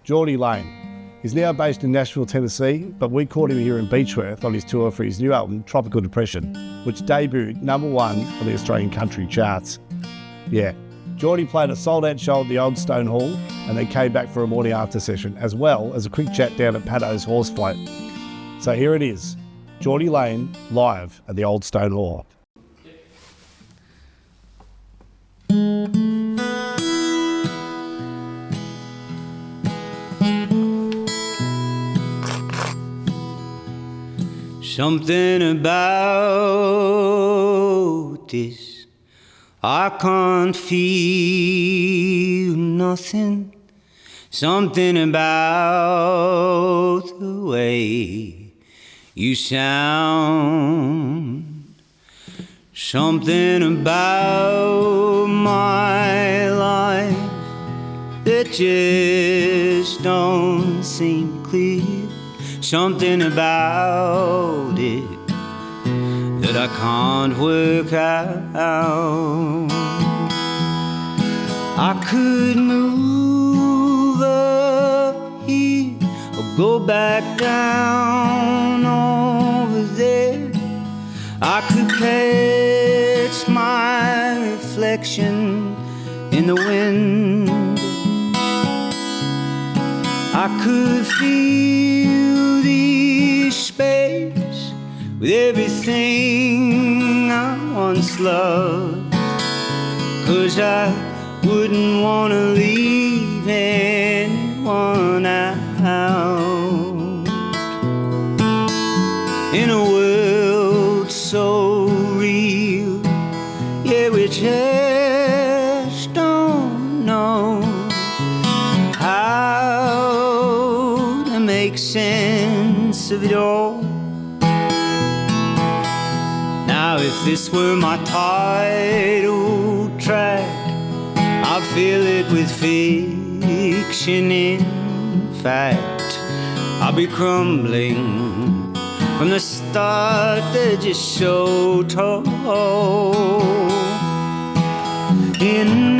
Jordie Lane. He's now based in Nashville, Tennessee, but we caught him here in Beechworth on his tour for his new album, Tropical Depression, which debuted #1 on the Australian country charts. Yeah, Jordie played a sold-out show at the Old Stone Hall and then came back for a morning after session, as well as a quick chat down at Paddo's Horse Float. So here it is, Jordie Lane live at the Old Stone Hall. Something about this, I can't feel nothing. Something about the way you sound. Something about my life that just don't seem clear. Something about it that I can't work out. I could move up here or go back down over there. I could catch my reflection in the wind. I could feel the space with everything I once loved, 'cause I wouldn't want to leave anyone out. In a world so real, yeah, we just don't know how to make sense of it all. Now if this were my title track, I'd fill it with fiction. In fact, I'll be crumbling from the start. They're just so tall. In an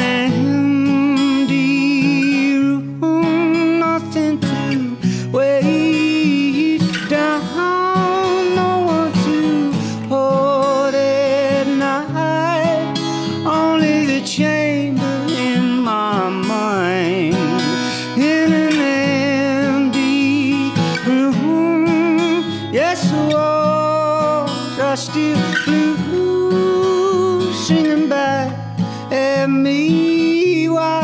empty room, nothing to weigh down, no one to hold at night, only the chamber in my mind. In an empty room, yes, the walls are still blue, singing back at me. Why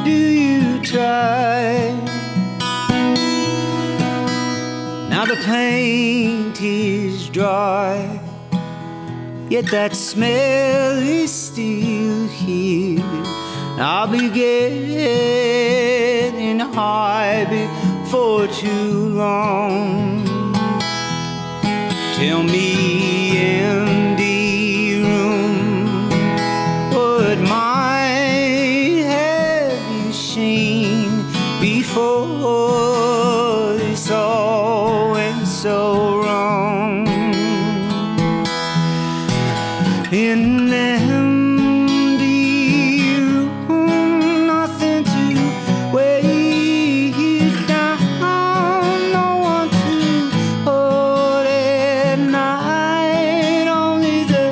do you try? Now the paint is dry, yet that smell is still here. I'll be getting high before too long. Tell me, empty room, what might have you seen before this all went so wrong? In an empty room, nothing to weigh down, no one to hold at night, only the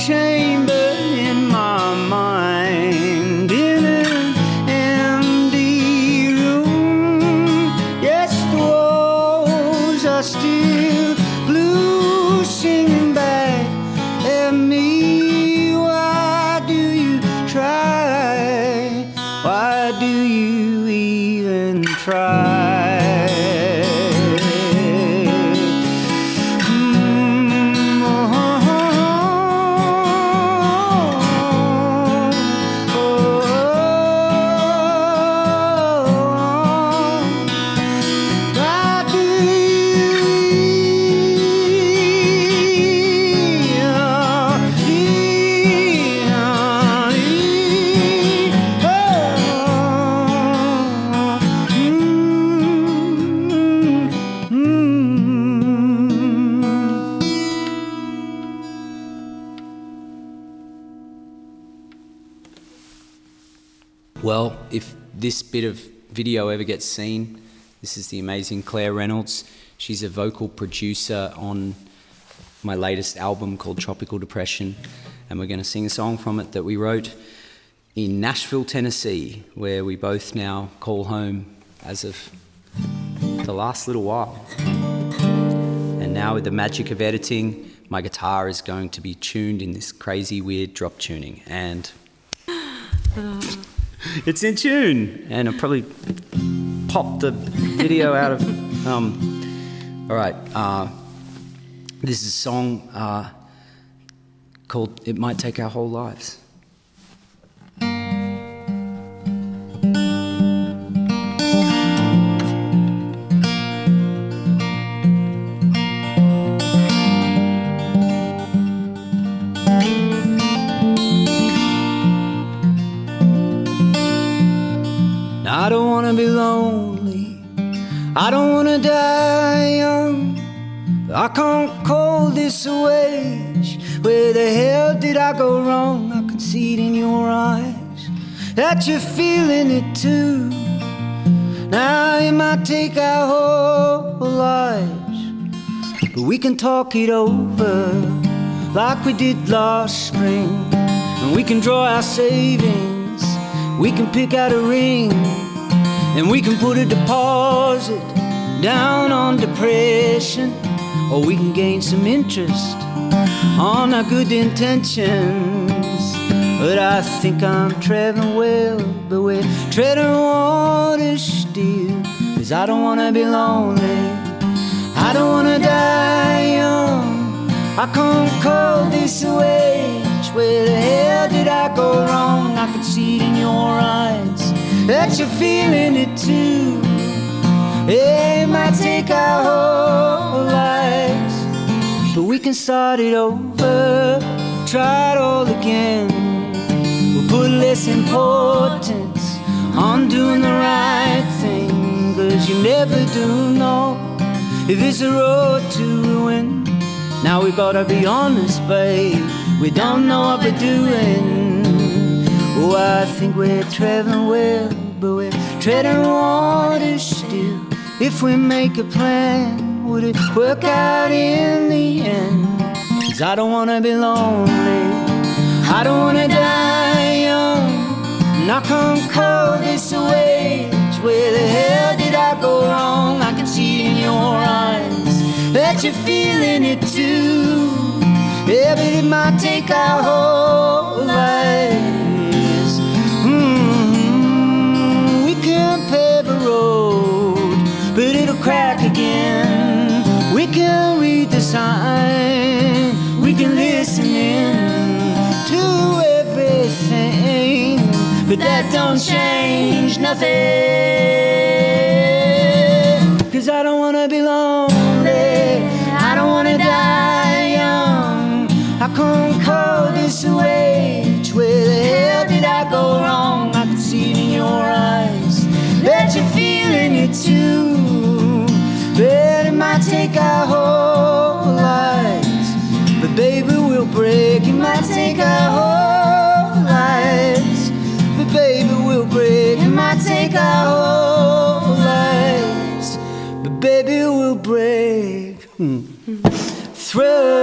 chamber in my mind. In an empty room, yes, the walls are still blue, singing back at me. Why do you try? Why do you even try? Why do Well, if this bit of video ever gets seen. This is the amazing Claire Reynolds. She's a vocal producer on my latest album called Tropical Depression, and we're going to sing a song from it that we wrote in Nashville, Tennessee, where we both now call home as of the last little while. And now with the magic of editing, my guitar is going to be tuned in this crazy, weird drop tuning, and it's in tune. And I'll probably pop the video out of... all right, this is a song called It Might Take Our Whole Lives. I don't wanna be lonely, I don't wanna die young, I can't call this a wage. Where the hell did I go wrong? I can see it in your eyes that you're feeling it too. Now it might take our whole lives, but we can talk it over like we did last spring. And we can draw our savings, we can pick out a ring, and we can put a deposit down on depression, or we can gain some interest on our good intentions. But I think I'm traveling well, but we're treading water still. 'Cause I don't wanna be lonely, I don't wanna die young, I can't call this a wage. Where the hell did I go wrong? I can see it in your eyes that you're feeling it too. It might take our whole lives, but we can start it over, try it all again. We'll put less importance on doing the right thing, 'cause you never do know if it's a road to ruin. Now we gotta be honest, babe, we don't know what we're doing. Oh, I think we're traveling well, but we're treading water still. If we make a plan, would it work out in the end? 'Cause I don't wanna be lonely, I don't wanna die young, and I can't call this a wage. Where the hell did I go wrong? I can see it in your eyes that you're feeling it too. Yeah, but it might take our whole lives. We can pave a road, but it'll crack again. We can read the sign, we can listen in to everything, but that don't change nothing. 'Cause I don't wanna be lonely, I don't wanna die young, I can't call this a wage. Where the hell did I go wrong? I can see it in your eyes that you're feeling it too. But it might take our whole lives, but baby we'll break. It might take our whole lives, but baby we'll break. It might take our whole lives, but baby we'll break through.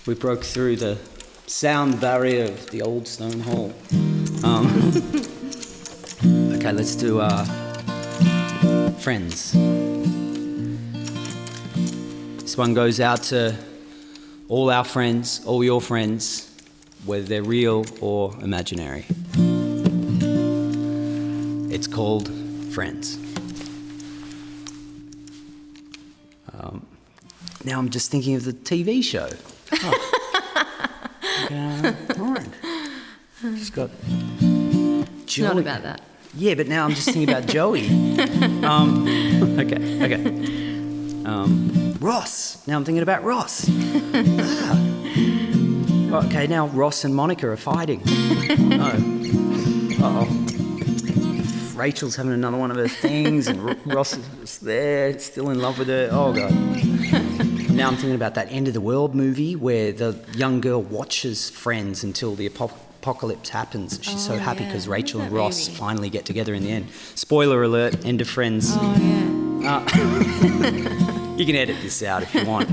We broke through the sound barrier of the old stone hall. Okay, let's do Friends. This one goes out to all our friends, all your friends, whether they're real or imaginary. It's called Friends. Now I'm just thinking of the TV show. Oh. Okay, all right. She's got Jordie. It's not about that. Yeah, but now I'm just thinking about Joey. Okay. Ross. Now I'm thinking about Ross. Okay, now Ross and Monica are fighting. Oh. Uh-oh. Rachel's having another one of her things, and Ross is there, still in love with her. Oh, God. Now I'm thinking about that End of the World movie where the young girl watches Friends until the apocalypse happens. She's so happy because Rachel and Ross finally get together in the end. Spoiler alert, end of Friends. Oh, yeah. You can edit this out if you want.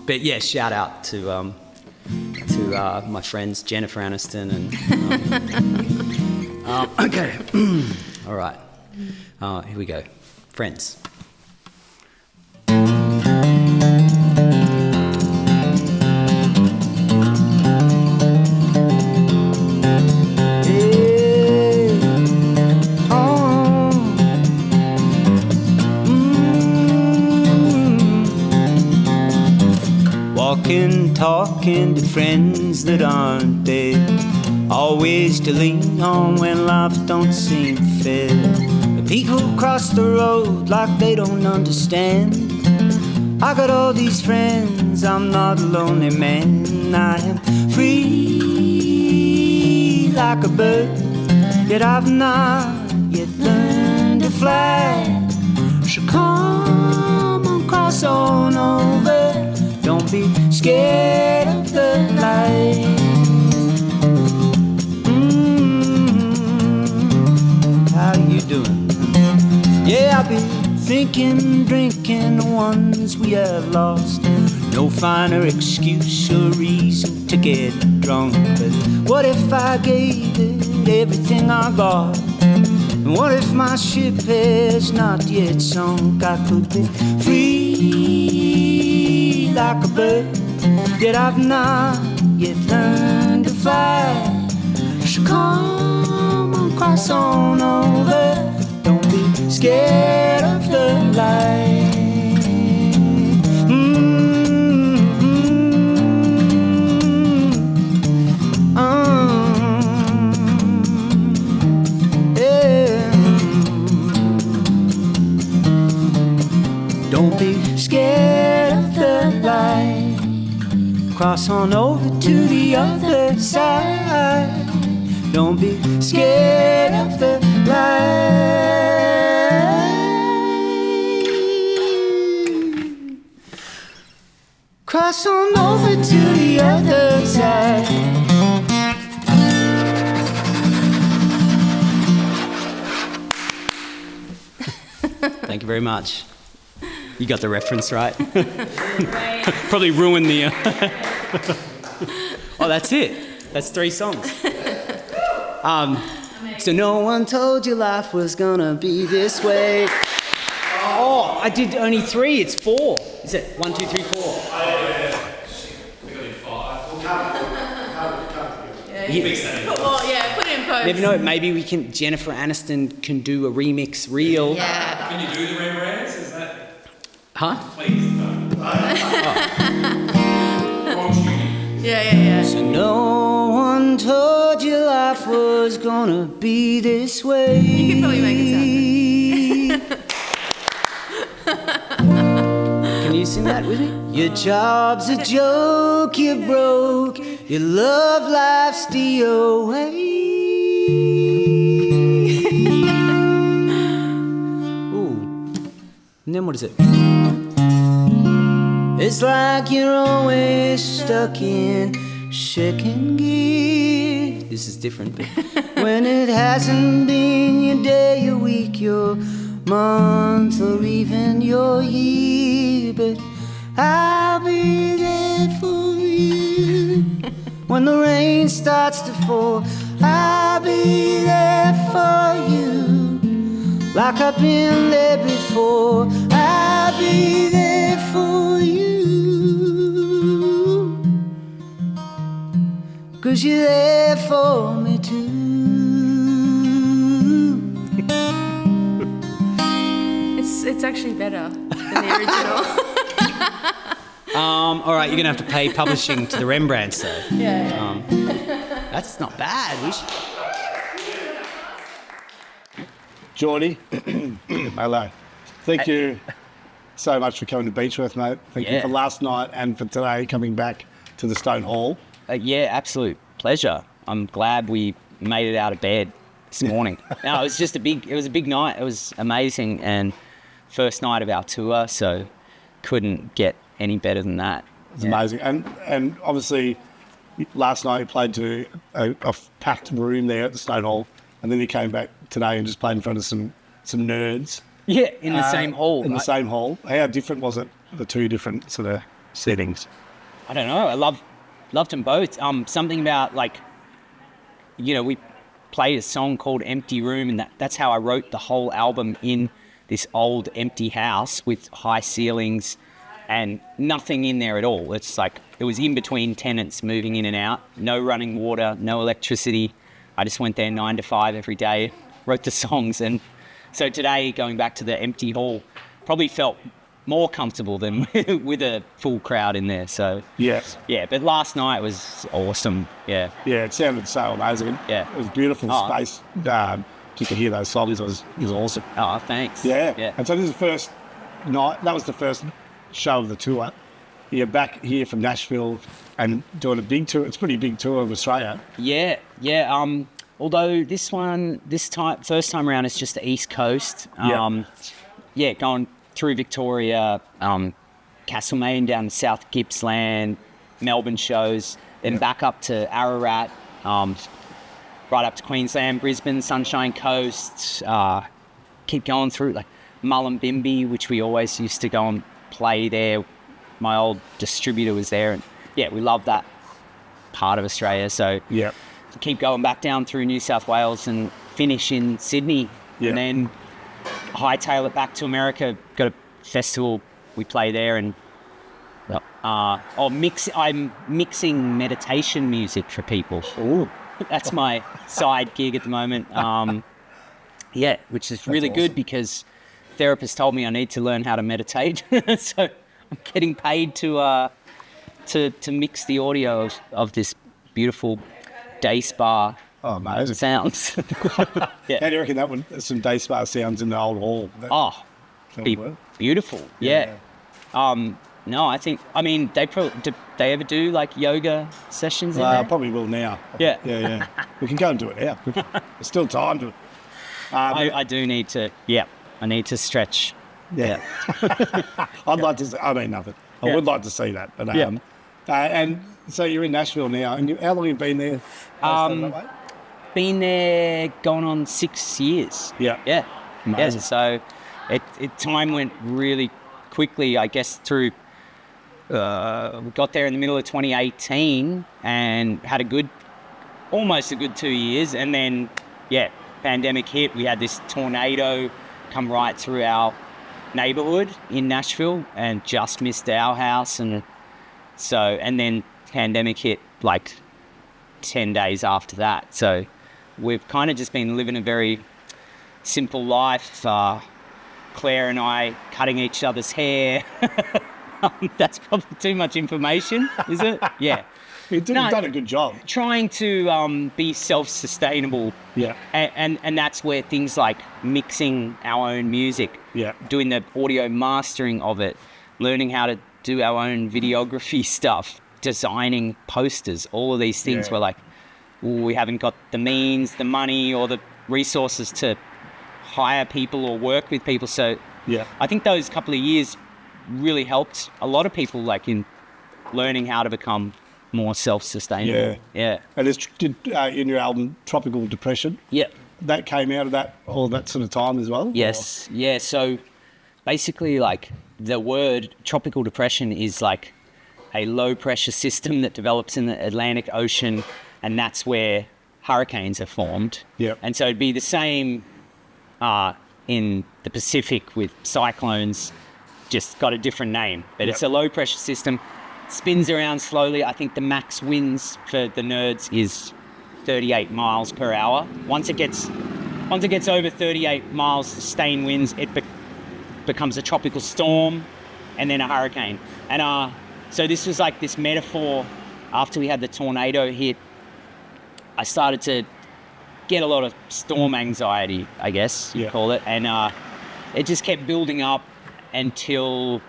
But yeah, shout out to my friends Jennifer Aniston and... okay. All right. Here we go. Friends. Talking to friends that aren't there, always to lean on when life don't seem fair. The people cross the road like they don't understand. I got all these friends, I'm not a lonely man. I am free like a bird, yet I've not yet learned to fly. So come on, cross on over. Don't be scared of the light. How you doing? Yeah, I've been thinking, drinking the ones we have lost. No finer excuse or reason to get drunk. But what if I gave it everything I got? And what if my ship has not yet sunk? I could be free like a bird, yet I've not yet learned to fly. So come on, cross on over. Don't be scared of the light. Don't be scared of the light. Cross on over to the other side. Don't be scared of the light. Cross on over to the other side. Thank you very much. You got the reference right. Probably ruined the... Oh, that's it. That's 3 songs. So no one told you life was gonna be this way. Oh, I did only 3. It's 4. Is it 1, 2, 3, 4? We got in 5. We'll cut it. Put it in post. Never know. Maybe we can. Jennifer Aniston can do a remix reel. Yeah. Can you do the Rembrandts? Is that? Huh? Please, no. Wrong tuning. Yeah. So no one told you life was gonna be this way. You could probably make it sound Can you sing that with me? Your job's a joke, you broke. Your love life's DOA. Ooh. And then what is it? It's like you're always stuck in second gear. This is different, but when it hasn't been your day, your week, your month, or even your year. But I'll be there for you when the rain starts to fall. I'll be there for you like I've been there before. I'll be there for you 'cause you're there for me too. It's actually better than the original. All right, you're gonna have to pay publishing to the Rembrandts, though. Yeah. That's not bad. We should... Jordie, hello. Thank you so much for coming to Beechworth, mate. Thank you for last night and for today coming back to the Stone Hall. Yeah, absolute pleasure. I'm glad we made it out of bed this morning. No, it was just a big night. It was amazing, and first night of our tour, so couldn't get any better than that. It's amazing. And obviously, last night you played to a packed room there at the Stone Hall, and then you came back today and just played in front of some nerds. Yeah, in the same hall. In the same hall. How different was it, the two different sort of settings? I don't know. I loved them both. Something about, like, we played a song called Empty Room, and that's how I wrote the whole album, in this old empty house with high ceilings and nothing in there at all. It's like it was in between tenants moving in and out, no running water, no electricity. I just went there 9 to 5 every day, wrote the songs, and so today, going back to the empty hall, probably felt more comfortable than with a full crowd in there. So yes, yeah. But last night was awesome. Yeah, it sounded so amazing. Yeah, it was beautiful space. Just to hear those songs was awesome. Oh, thanks. Yeah. And so this is the first night. That was the first show of the tour. You're back here from Nashville and doing a big tour. It's a pretty big tour of Australia. Yeah. Although first time around, it's just the East Coast. Going through Victoria, Castlemaine down to South Gippsland, Melbourne shows, then back up to Ararat, right up to Queensland, Brisbane, Sunshine Coast, keep going through like Mullumbimby, which we always used to go and play there. My old distributor was there, and we love that part of Australia. So keep going back down through New South Wales and finish in Sydney, and then hightail it back to America. Got a festival we play there, and I'm mixing meditation music for people. Ooh. That's my side gig at the moment. Which is really good because therapist told me I need to learn how to meditate. So I'm getting paid to mix the audio of this beautiful day spa. Oh, amazing. Sounds. How do you reckon that one, some day spa sounds in the old hall? Be beautiful. Yeah. No, do they ever do like yoga sessions in there? Probably will now. Yeah. We can go and do it now. There's still time to. I do need to. Yeah, I need to stretch. Yeah. I'd like to. I mean, nothing. I would like to see that. But and so you're in Nashville now, and how long have you been there? Been there going on 6 years. Yeah. Amazing. So time went really quickly, I guess, through. We got there in the middle of 2018 and had almost a good 2 years, and then pandemic hit. We had this tornado come right through our neighborhood in Nashville and just missed our house, and then pandemic hit like 10 days after that. So we've kind of just been living a very simple life. Claire and I cutting each other's hair. That's probably too much information, is it? Yeah. You've done a good job. Trying to be self-sustainable. Yeah. And that's where things like mixing our own music, doing the audio mastering of it, learning how to do our own videography stuff, designing posters, all of these things were like, we haven't got the means, the money, or the resources to hire people or work with people. So I think those couple of years really helped a lot of people, like in learning how to become more self-sustainable. Yeah. And it's in your album Tropical Depression. Yeah. That came out of that sort of time as well? Yes. Or? Yeah. So basically, like, the word tropical depression is like a low pressure system that develops in the Atlantic Ocean, and that's where hurricanes are formed. Yeah. And so it'd be the same in the Pacific with cyclones, just got a different name. But it's a low pressure system, spins around slowly. I think the max winds for the nerds is 38 miles per hour. Once it gets over 38 miles sustained winds, it becomes a tropical storm and then a hurricane. And so this was like this metaphor. After we had the tornado hit, I started to get a lot of storm anxiety, I guess you call it, and it just kept building up until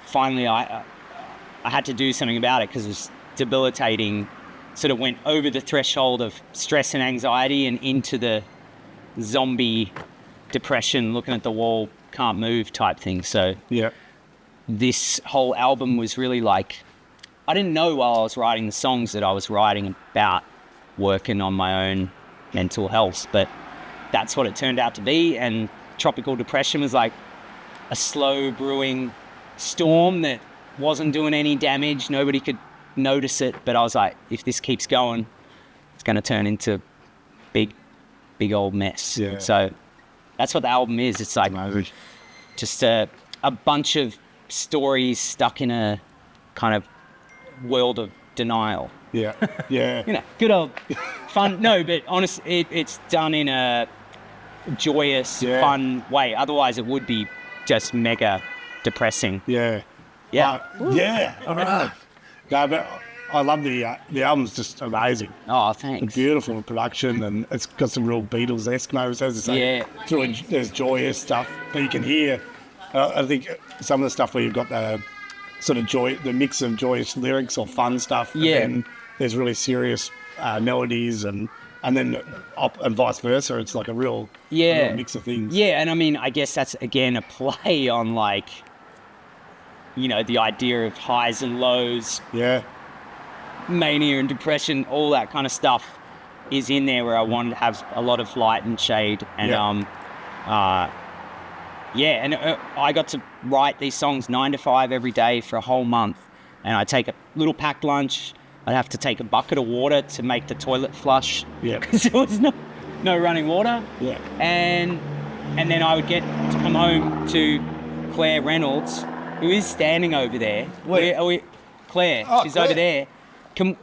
finally I had to do something about it because it was debilitating. Sort of went over the threshold of stress and anxiety and into the zombie depression, looking at the wall, can't move type thing. So this whole album was really like, I didn't know while I was writing the songs that I was writing about working on my own mental health, but that's what it turned out to be. And tropical depression was like a slow brewing storm that wasn't doing any damage. Nobody could notice it, but I was like, if this keeps going, it's going to turn into big old mess. So that's what the album is. It's like just a bunch of stories stuck in a kind of world of denial. You know, good old fun. No, but honestly, it's done in a joyous, fun way. Otherwise, it would be just mega depressing. All right. No, but I love the album's just amazing. Oh, thanks. It's beautiful production, and it's got some real Beatles-esque moments, as I say. There's joyous stuff, but you can hear. I think some of the stuff where you've got the sort of joy, the mix of joyous lyrics or fun stuff. And then there's really serious melodies, and then and vice versa. It's like a real mix of things. Yeah, and I mean, I guess that's again a play on like, you know, the idea of highs and lows. Mania and depression, all that kind of stuff is in there where I wanted to have a lot of light and shade. And I got to write these songs 9 to 5 every day for a whole month. And I'd take a little packed lunch. I'd have to take a bucket of water to make the toilet flush because there was no running water. And then I would get to come home to Claire Reynolds, who is standing over there. Claire, she's Claire. over there. Can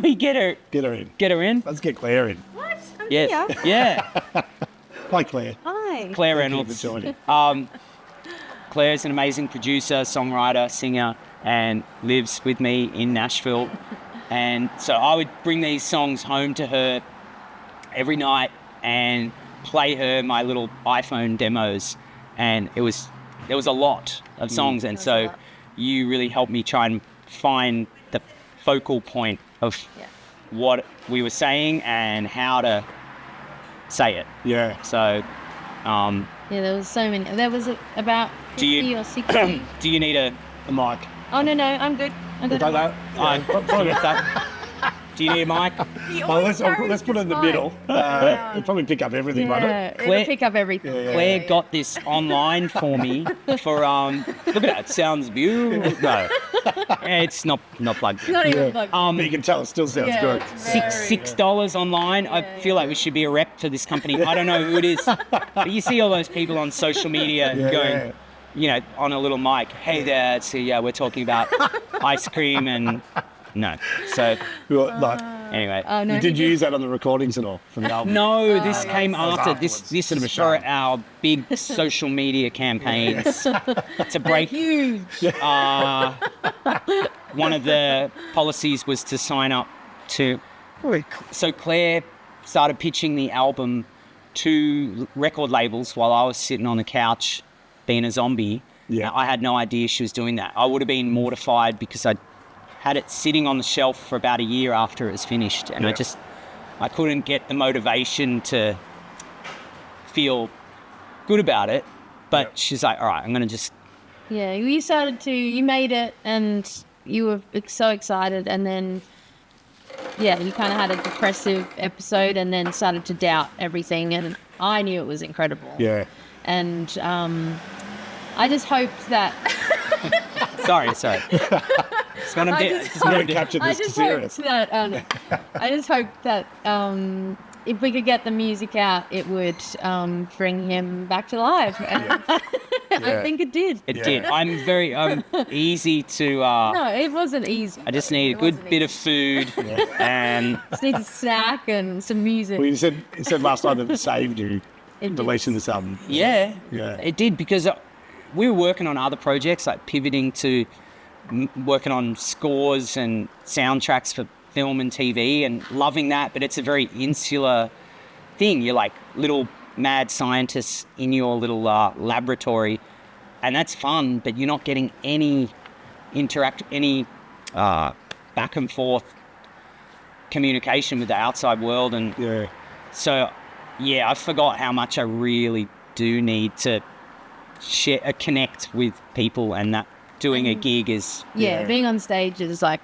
we get her? Get her in. Get her in? Let's get Claire in. What? I'm Yes. here. Yeah. Hi, Claire. Hi. Claire Thank you Reynolds. for joining. Claire's an amazing producer, songwriter, singer, and lives with me in Nashville. And so I would bring these songs home to her every night and play her my little iPhone demos. And there was a lot of songs. And so you really helped me try and find the focal point of what we were saying and how to say it. So there was so many. There was about 50 or 60. do you need a mic? Oh, no, I'm good. I'm good. Do you need a mic? Let's put it in the middle. It'll probably pick up everything, won't it? It'll pick up everything. Claire got this online for me for look at that, it sounds beautiful. No, it's not plugged. It's not even plugged. But you can tell it still sounds good. $6 online. I feel like we should be a rep for this company. I don't know who it is, but you see all those people on social media going, you know, on a little mic. Hey there, we're talking about ice cream and. No. So, anyway. Oh, no, did you use that on the recordings and all from the album? No, this came after. This is for our big social media campaigns to break. Huge. One of the policies was to sign up to. So Claire started pitching the album to record labels while I was sitting on the couch being a zombie. I had no idea she was doing that. I would have been mortified because I had it sitting on the shelf for about a year after it was finished, and I couldn't get the motivation to feel good about it. But she's like, all right, I'm going to just... Yeah, you made it and you were so excited, and then, you kind of had a depressive episode and then started to doubt everything, and I knew it was incredible. And I just hoped that... Sorry. It's gonna be. I just hoped that if we could get the music out, it would bring him back to life. And I think it did. It did. I'm very easy to. No, it wasn't easy. I just need a good bit of food and. Just need a snack and some music. Well, you said last night that it saved you releasing this album. Yeah, it did, because we were working on other projects, like pivoting to working on scores and soundtracks for film and TV and loving that, but it's a very insular thing. You're like little mad scientists in your little laboratory, and that's fun, but you're not getting any back and forth communication with the outside world. And so I forgot how much I really do need to connect with people, and that doing a gig is being on stage is like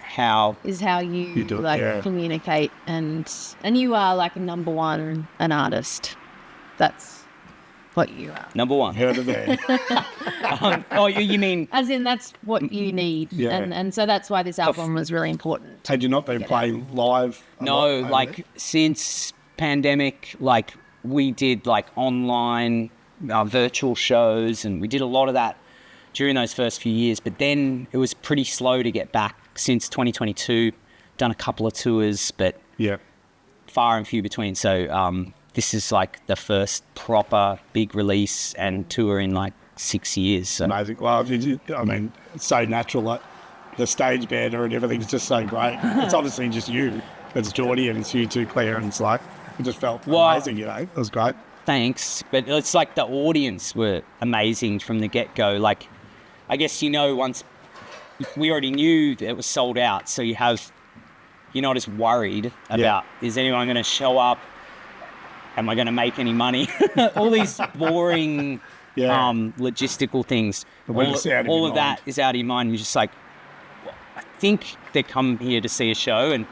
how you do it, like communicate, and you are like number one an artist. That's what you are. number one. Heard of it. You mean As in, that's what you need. And so that's why this album was really important. Had you not been playing live? no, like since pandemic, like we did like online virtual shows, and we did a lot of that during those first few years, but then it was pretty slow to get back since 2022. Done a couple of tours, but far and few between. So this is like the first proper big release and tour in like 6 years. So. Amazing. Well, I mean, it's so natural. Like the stage banter and everything's just so great. It's obviously just you. It's Jordie and it's you two, Claire, and it's like, it just felt amazing, you know. It was great. Thanks. But it's like the audience were amazing from the get-go. Like, I guess, you know, once we already knew that it was sold out, so you're not as worried about, is anyone going to show up? Am I going to make any money? All these boring logistical things. All of that is out of your mind. You're just like, well, I think they come here to see a show, and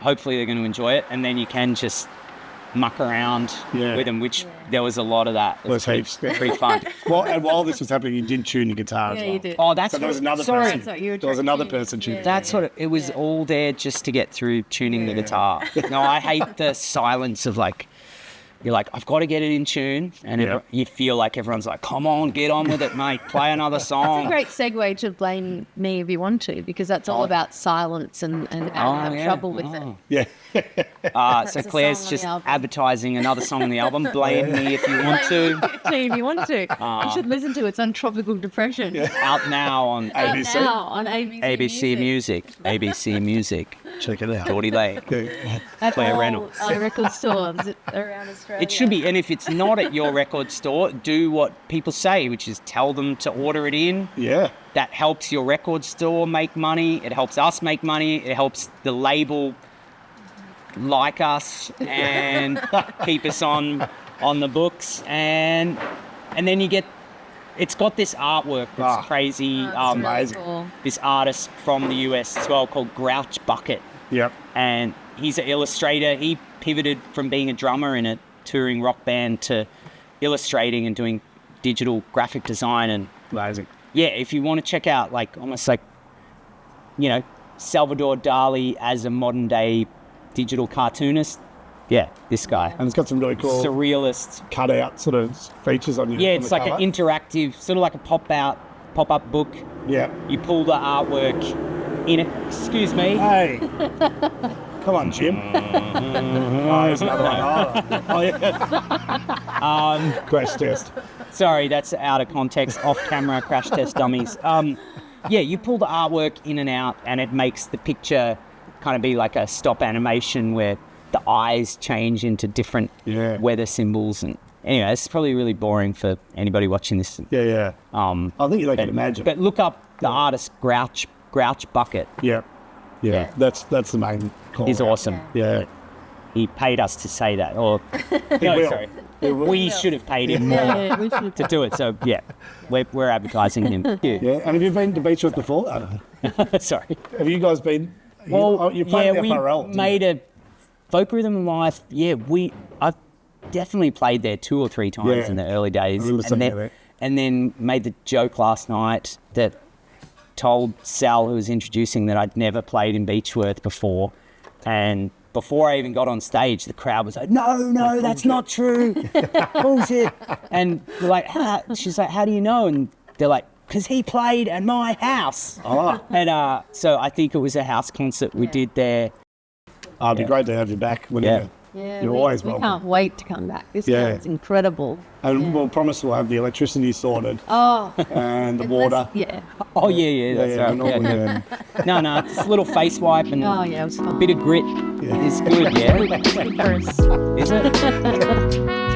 hopefully they're going to enjoy it. And then you can just muck around with them, which there was a lot of that. It was pretty fun. Well, and while this was happening, you did tune your guitar as well. You did. Oh, that's So there was another sorry. person. There was another person tuning. That's what it was all there just to get through tuning the guitar. No, I hate the silence of like, you're like, I've got to get it in tune, and you feel like everyone's like, come on, get on with it, mate, play another song. It's a great segue to Blame Me If You Want To, because that's all about silence and I have trouble with it. Yeah. So a Claire's song on just the album. advertising another song on the album, Blame Me If You Want To. If you want to. You should listen to it. It's on tropical depression. Out now on ABC. Now on ABC Music. ABC Music. Check it out. Jordie Lay. At Claire all, Reynolds. record stores around Australia. It should be, and if it's not at your record store, do what people say, which is tell them to order it in. Yeah. That helps your record store make money. It helps us make money. It helps the label like us and keep us on the books. And then you get, it's got this artwork that's crazy. amazing. Cool. This artist from the US as well called Grouch Bucket. Yep. And he's an illustrator. He pivoted from being a drummer in a touring rock band to illustrating and doing digital graphic design. And Amazing. yeah, if you want to check out like almost like, you know, Salvador Dali as a modern day digital cartoonist, this guy. And it's got some really cool Surrealist. cutout sort of features on you. Yeah, on it's the like cover. an interactive, sort of like a pop-up book. Yeah. You pull the artwork in it. Excuse me. Hey. Come on, Jim. Oh, here's another one. Oh, yeah. Crash test. Sorry, that's out of context, off-camera crash test dummies. You pull the artwork in and out, and it makes the picture kind of be like a stop animation where the eyes change into different weather symbols. And anyway, it's probably really boring for anybody watching this. Yeah. I think they can imagine. But look up the artist Grouch Bucket. Yeah. That's the main call. He's awesome. Yeah. He paid us to say that. Or will. sorry. We should have paid him more we should. to do it. So we're advertising him. Yeah. And have you been to Beechworth before? Sorry. Have you guys been? Well, you played we FRL. didn't made you? a folk rhythm life. I've definitely played there 2 or 3 times in the early days, I remember and seeing then, that. and then made the joke last night that told Sal, who was introducing, that I'd never played in Beechworth before, and before I even got on stage, the crowd was like, "No, that's not true, bullshit." And we're like, she's like, "How do you know?" And they're like, "Because he played at my house." And so I think it was a house concert we did there. It'd be great to have you back whenever. Yeah, You're we, always we welcome. can't wait to come back. This Yeah. sounds incredible. And we'll promise we'll have the electricity sorted Oh, and the water. yeah. Oh yeah, that's yeah, right. normally, Yeah. yeah. No, it's a little face wipe and Oh, yeah, it was a fun. bit of grit is good, yeah. Chris. Is it?